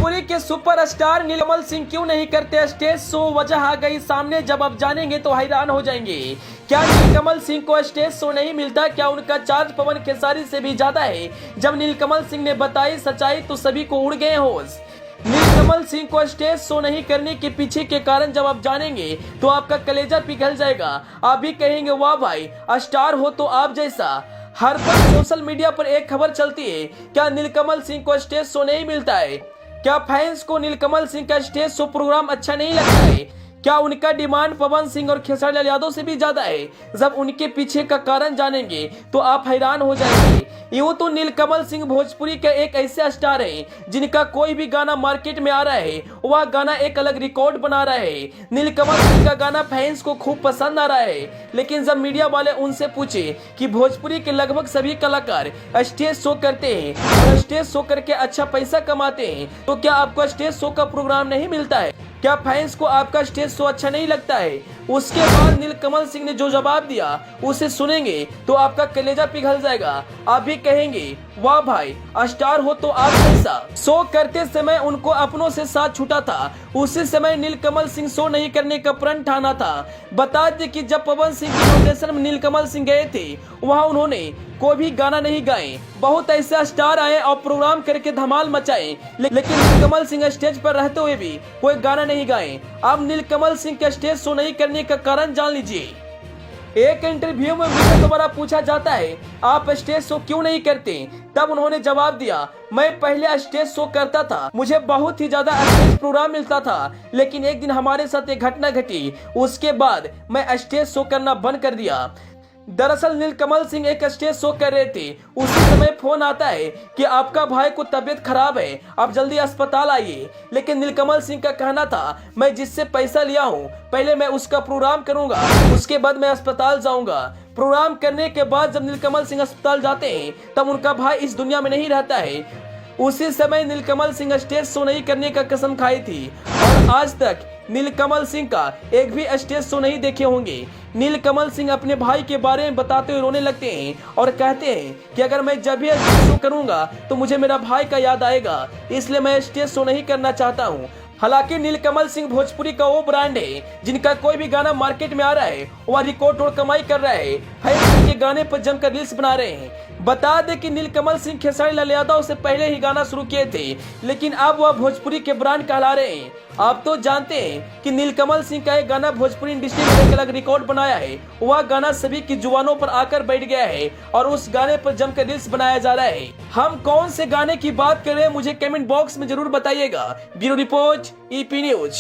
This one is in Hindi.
भोजपुरी के सुपरस्टार नीलकमल सिंह क्यों नहीं करते स्टेज शो, वजह आ गई सामने। जब आप जानेंगे तो हैरान हो जाएंगे। क्या नीलकमल सिंह को स्टेज शो नहीं मिलता? क्या उनका चार्ज पवन खेसारी से भी ज्यादा है? जब नीलकमल सिंह ने बताई सच्चाई तो सभी को उड़ गए होश। नीलकमल सिंह को स्टेज शो नहीं करने के पीछे के कारण जब आप जानेंगे तो आपका कलेजा पिघल जाएगा। आप भी कहेंगे वाह भाई, स्टार हो तो आप जैसा। हर पल सोशल मीडिया पर एक खबर चलती है, क्या नीलकमल सिंह को स्टेज शो नहीं मिलता है? क्या फैंस को नीलकमल सिंह का स्टेज शो प्रोग्राम अच्छा नहीं लगता है? क्या उनका डिमांड पवन सिंह और खेसारी लाल यादव से भी ज्यादा है? जब उनके पीछे का कारण जानेंगे तो आप हैरान हो जाएंगे। यूं तो नीलकमल सिंह भोजपुरी के एक ऐसे स्टार हैं जिनका कोई भी गाना मार्केट में आ रहा है वह गाना एक अलग रिकॉर्ड बना रहा है। नीलकमल सिंह का गाना फैंस को खूब पसंद आ रहा है, लेकिन जब मीडिया वाले उनसे पूछे कि भोजपुरी के लगभग सभी कलाकार स्टेज शो करते हैं और स्टेज शो करके अच्छा पैसा कमाते हैं, तो क्या आपको स्टेज शो का प्रोग्राम नहीं मिलता है? क्या फैंस को आपका स्टेज शो अच्छा नहीं लगता है? उसके बाद नीलकमल सिंह ने जो जवाब दिया उसे सुनेंगे तो आपका कलेजा पिघल जाएगा। आप भी कहेंगे वाह भाई, स्टार हो तो आप जैसा। शो करते समय उनको अपनों से साथ छूटा था, उसी समय नीलकमल सिंह शो नहीं करने का प्रण ठाना था। बता दें कि जब पवन सिंह की नॉमिनेशन में नीलकमल सिंह गए थे वहां उन्होंने कोई भी गाना नहीं गाए। बहुत ऐसे स्टार आए और प्रोग्राम करके धमाल मचाए, लेकिन नीलकमल सिंह स्टेज पर रहते हुए भी कोई गाना नहीं गाए। अब नीलकमल सिंह के स्टेज शो नहीं करने का कारण जान लीजिए। एक इंटरव्यू में उनके द्वारा पूछा जाता है आप स्टेज शो क्यों नहीं करते, तब उन्होंने जवाब दिया मैं पहले स्टेज शो करता था, मुझे बहुत ही ज्यादा स्टेज प्रोग्राम मिलता था, लेकिन एक दिन हमारे साथ एक घटना घटी, उसके बाद मैं स्टेज शो करना बंद कर दिया। दरअसल नीलकमल सिंह एक स्टेज शो कर रहे थे, उसी समय फोन आता है कि आपका भाई को तबीयत खराब है, आप जल्दी अस्पताल आइए। लेकिन नीलकमल सिंह का कहना था मैं जिससे पैसा लिया हूँ पहले मैं उसका प्रोग्राम करूंगा, उसके बाद मैं अस्पताल जाऊंगा। प्रोग्राम करने के बाद जब नीलकमल सिंह अस्पताल जाते हैं तब उनका भाई इस दुनिया में नहीं रहता है। उसी समय नीलकमल सिंह स्टेज शो नहीं करने का कसम खाई थी और आज तक नीलकमल सिंह का एक भी स्टेज शो नहीं देखे होंगे। नीलकमल सिंह अपने भाई के बारे में बताते हुए रोने लगते हैं और कहते हैं कि अगर मैं जब भी स्टेज शो करूंगा तो मुझे मेरा भाई का याद आएगा, इसलिए मैं स्टेज शो नहीं करना चाहता हूँ। हालांकि नीलकमल सिंह भोजपुरी का वो ब्रांड है जिनका कोई भी गाना मार्केट में आ रहा है वह रिकॉर्ड तोड़ कमाई कर रहा है। फैंस के गाने पर जमकर रील्स बना रहे हैं। बता दें कि नीलकमल सिंह खेसारी लाल यादव से पहले ही गाना शुरू किए थे, लेकिन अब वह भोजपुरी के ब्रांड कहला रहे हैं। आप तो जानते हैं कि नीलकमल सिंह का एक गाना भोजपुरी इंडस्ट्री में एक अलग रिकॉर्ड बनाया है। वह गाना सभी की जुबानों पर आकर बैठ गया है और उस गाने पर जमकर रील्स बनाया जा रहा है। हम कौन से गाने की बात कर रहे हैं मुझे कमेंट बॉक्स में जरूर बताइएगा। Bureau report, EP news.